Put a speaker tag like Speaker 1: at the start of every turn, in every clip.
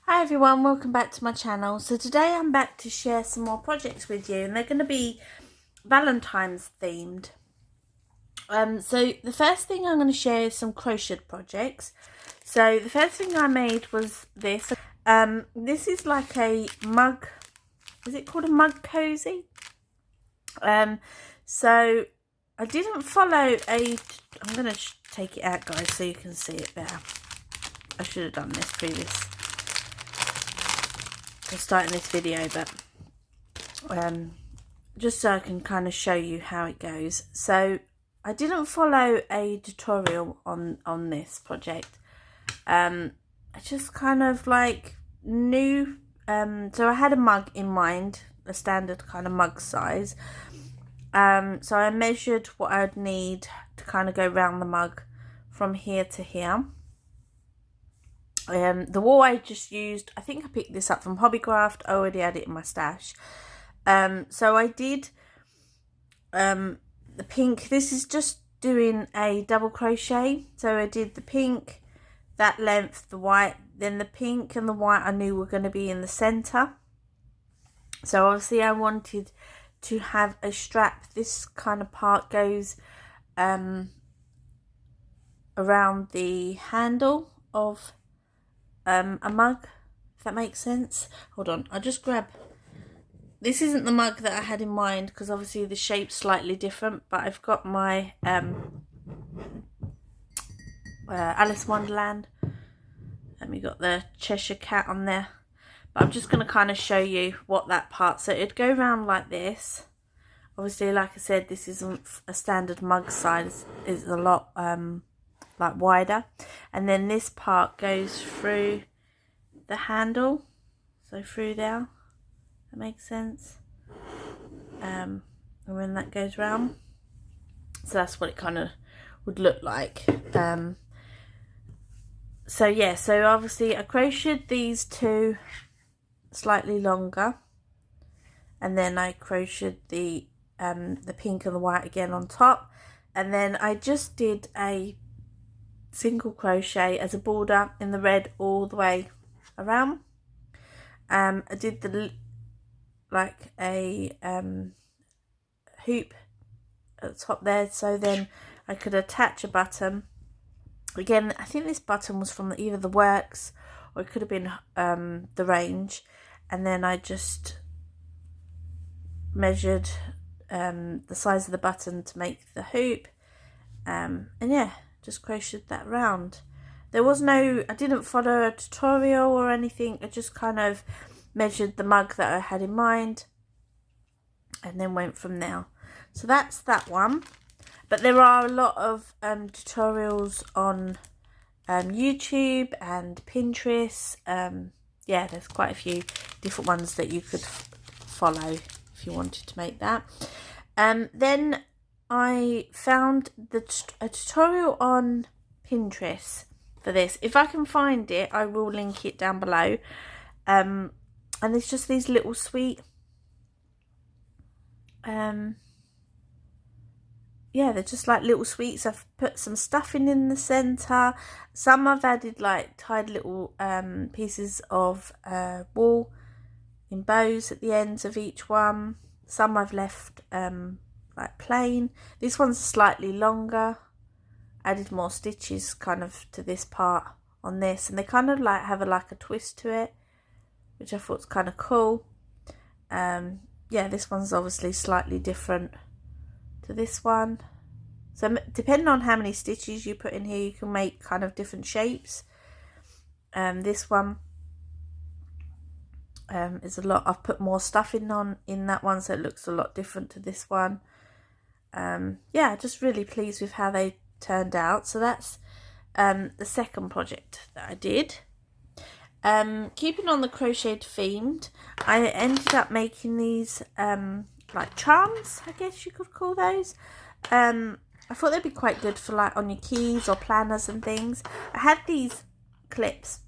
Speaker 1: Hi everyone, welcome back to my channel. So today I'm back to share some more projects with you, and they're going to be Valentine's themed. So the first thing I'm going to share is some crochet projects. So the first thing I made was this. This is like a mug. Is it called a mug cozy? So I didn't follow a. I'm going to take it out, guys, so you can see it better. I should have done this previous. I'm starting this video, but just so I can kind of show you how it goes. So I didn't follow a tutorial on this project. I just kind of like knew. So I had a mug in mind, a standard kind of mug size. So I measured what I would need to kind of go around the mug from here to here. The wool I just used, I think I picked this up from Hobbycraft. I already had it in my stash. So I did the pink. This is just doing a double crochet. So I did the pink, that length, the white, then the pink and the white I knew were going to be in the centre. So obviously I wanted to have a strap. This kind of part goes around the handle of a mug, if that makes sense. Hold on, I'll just grab. This isn't the mug that I had in mind because obviously the shape's slightly different, but I've got my Alice Wonderland, and we got the Cheshire Cat on there. But I'm just going to kind of show you what that part. So it'd go around like this. Obviously, like I said, this isn't a standard mug size. It's a lot like wider, and then this part goes through the handle, so through there. That makes sense. And when that goes round, so that's what it kind of would look like. So yeah, so obviously I crocheted these two slightly longer, and then I crocheted the pink and the white again on top, and then I just did a single crochet as a border in the red all the way around. I did the like a hoop at the top there, so then I could attach a button. Again, I think this button was from either the Works or it could have been the Range, and then I just measured the size of the button to make the hoop, and yeah, just crocheted that round. There was no, I didn't follow a tutorial or anything. I just kind of measured the mug that I had in mind and then went from there. So that's that one. But there are a lot of tutorials on YouTube and Pinterest. Yeah, there's quite a few different ones that you could follow if you wanted to make that. Then I found a tutorial on Pinterest for this. If I can find it, I will link it down below. And it's just these little sweet, yeah, they're just like little sweets. I've put some stuffing in the centre. Some I've added like tied little pieces of wool in bows at the ends of each one. Some I've left like plain. This one's slightly longer. Added more stitches kind of to this part on this, and they kind of like have like a twist to it, which I thought was kind of cool. Yeah, this one's obviously slightly different to this one. So depending on how many stitches you put in here, you can make kind of different shapes. This one is a lot. I've put more stuffing on in that one, so it looks a lot different to this one. Yeah, just really pleased with how they turned out. So that's the second project that I did. Keeping on the crocheted themed, I ended up making these like charms, I guess you could call those. I thought they'd be quite good for like on your keys or planners and things. I had these clips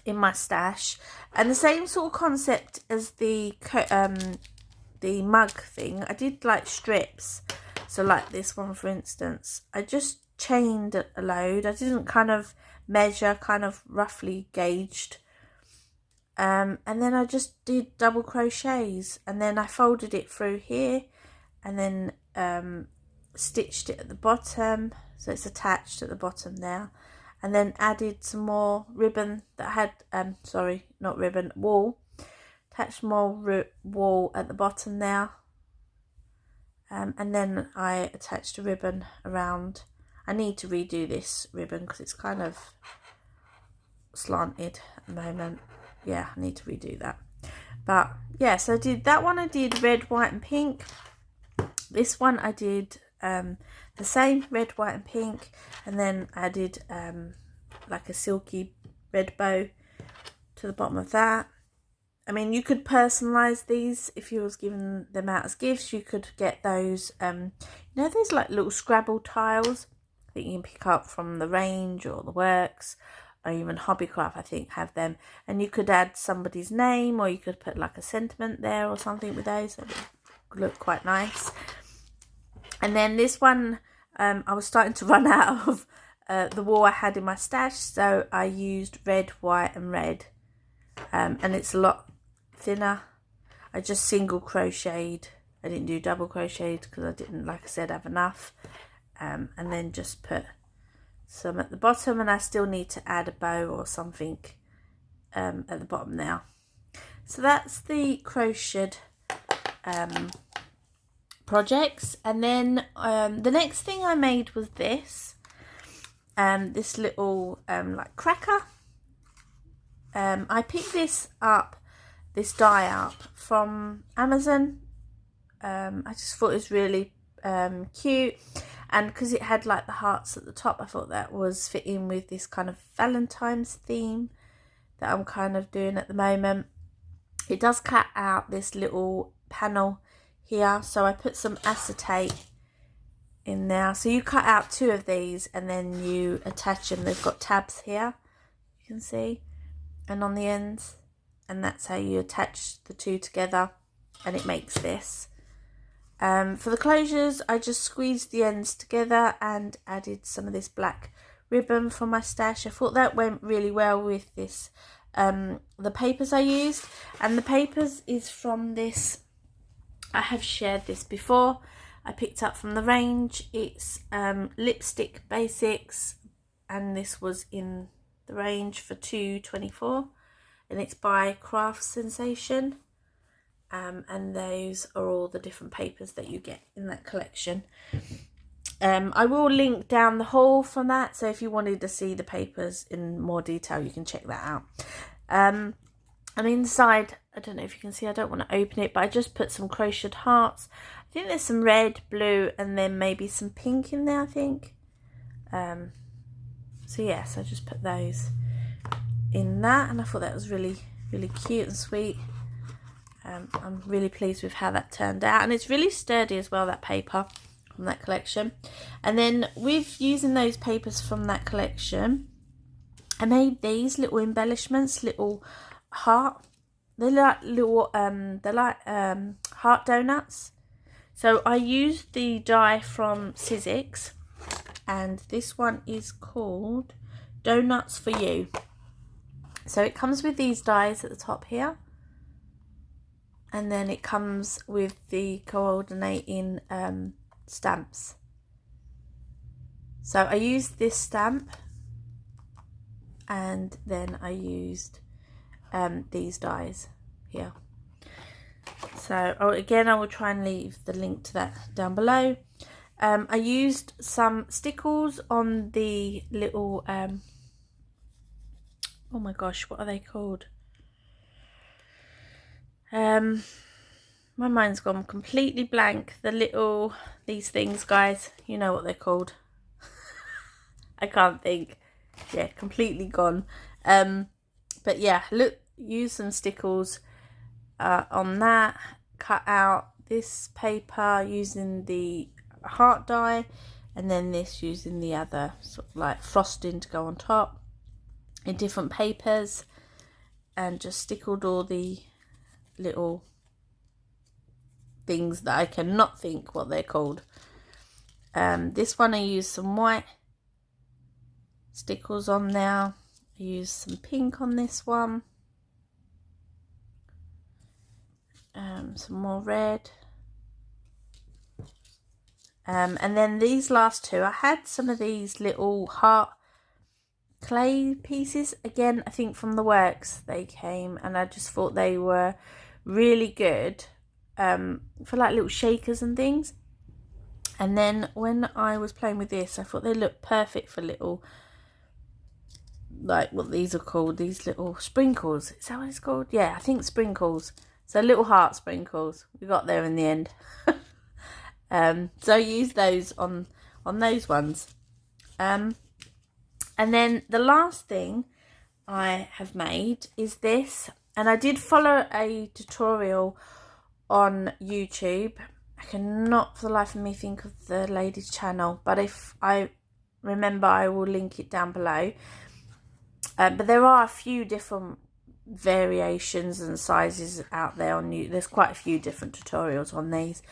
Speaker 1: in my stash, and the same sort of concept as the mug thing. I did like strips, so like this one for instance, I just chained a load. I didn't kind of measure, kind of roughly gauged And then I just did double crochets, and then I folded it through here, and then stitched it at the bottom, so it's attached at the bottom there, and then added some more ribbon that had sorry, not ribbon, wool. Attached more wool at the bottom there, and then I attached a ribbon around. I need to redo this ribbon because it's kind of slanted at the moment. Yeah, I need to redo that. But yeah, so I did that one. I did red, white and pink. This one I did the same, red, white and pink, and then added like a silky red bow to the bottom of that. I mean, you could personalise these if you was giving them out as gifts. You could get those, you know, there's like little Scrabble tiles that you can pick up from the range or the works, or even Hobbycraft, I think, have them. And you could add somebody's name, or you could put like a sentiment there or something with those. It would look quite nice. And then this one, I was starting to run out of the wool I had in my stash, so I used red, white and red. And it's a lot thinner. I just single crocheted. I didn't do double crocheted because I didn't, like I said, have enough. And then just put some at the bottom, and I still need to add a bow or something at the bottom now. So that's the crocheted projects. And then the next thing I made was this little like cracker. I picked this die up from Amazon. I just thought it was really cute, and because it had like the hearts at the top, I thought that was fitting with this kind of Valentine's theme that I'm kind of doing at the moment. It does cut out this little panel here, so I put some acetate in there. So you cut out 2 of these and then you attach them. They've got tabs here, you can see, and on the ends, and that's how you attach the 2 together, and it makes this. For the closures, I just squeezed the ends together and added some of this black ribbon from my stash. I thought that went really well with this, the papers I used. And the papers is from this, I have shared this before, I picked up from the range. It's Lipstick Basics, and this was in the range for $2.24, and it's by Craft Sensation. And those are all the different papers that you get in that collection. I will link down the haul from that, so if you wanted to see the papers in more detail, you can check that out. And inside, I don't know if you can see, I don't want to open it, but I just put some crocheted hearts. I think there's some red, blue, and then maybe some pink in there, I think. So yes, I just put those in that, and I thought that was really, really cute and sweet. I'm really pleased with how that turned out, and it's really sturdy as well, that paper from that collection. And then with using those papers from that collection, I made these little embellishments, little heart. They're like little heart donuts. So I used the die from Sizzix, and this one is called Doughnuts for You. So it comes with these dies at the top here, and then it comes with the coordinating stamps. So I used this stamp, and then I used these dies here. So again, I will try and leave the link to that down below. I used some stickles on the little oh my gosh, what are they called? My mind's gone completely blank. These things, guys, you know what they're called. I can't think. Yeah, completely gone. But yeah, look, use some stickles on that. Cut out this paper using the heart die, and then this using the other sort of like frosting to go on top in different papers, and just stickled all the little things that I cannot think what they're called. This one I used some white stickles on there. I used some pink on this one, some more red. And then these last two, I had some of these little heart clay pieces. Again, I think from the works they came, and I just thought they were really good for like little shakers and things. And then when I was playing with this, I thought they looked perfect for little, like what these are called, these little sprinkles. Is that what it's called? Yeah, I think sprinkles. So little heart sprinkles. We got there in the end. So I used those on those ones. And then the last thing I have made is this. And I did follow a tutorial on YouTube. I cannot for the life of me think of the lady's channel, but if I remember, I will link it down below. But there are a few different variations and sizes out there on YouTube. There's quite a few different tutorials on these.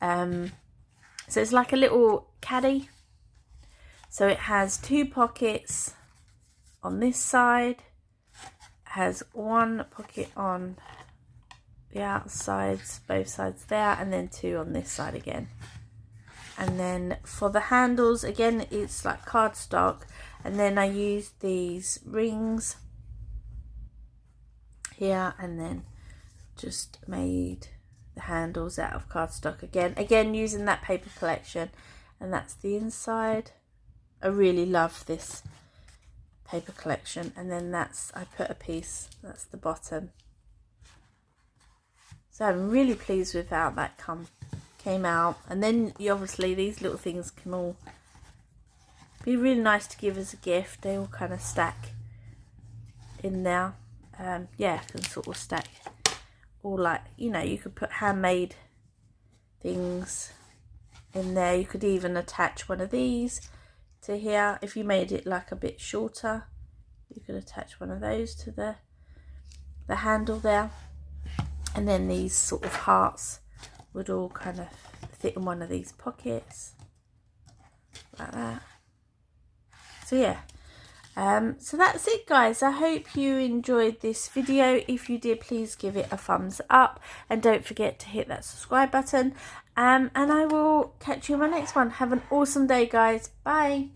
Speaker 1: So it's like a little caddy. So it has 2 pockets on this side. It has 1 pocket on the outsides, both sides there, and then 2 on this side again. And then for the handles, again, it's like cardstock. And then I used these rings here, and then just made the handles out of cardstock again using that paper collection. And that's the inside. I really love this paper collection. And then that's, I put a piece, that's the bottom. So I'm really pleased with how that came out. And then you obviously, these little things can all be really nice to give as a gift. They all kind of stack in there. Yeah, can sort of stack all, like, you know, you could put handmade things in there. You could even attach one of these to here. If you made it like a bit shorter, you could attach one of those to the handle there. And then these sort of hearts would all kind of fit in one of these pockets like that. So yeah, so that's it, guys. I hope you enjoyed this video. If you did, please give it a thumbs up, and don't forget to hit that subscribe button. And I will catch you in my next one. Have an awesome day, guys. Bye.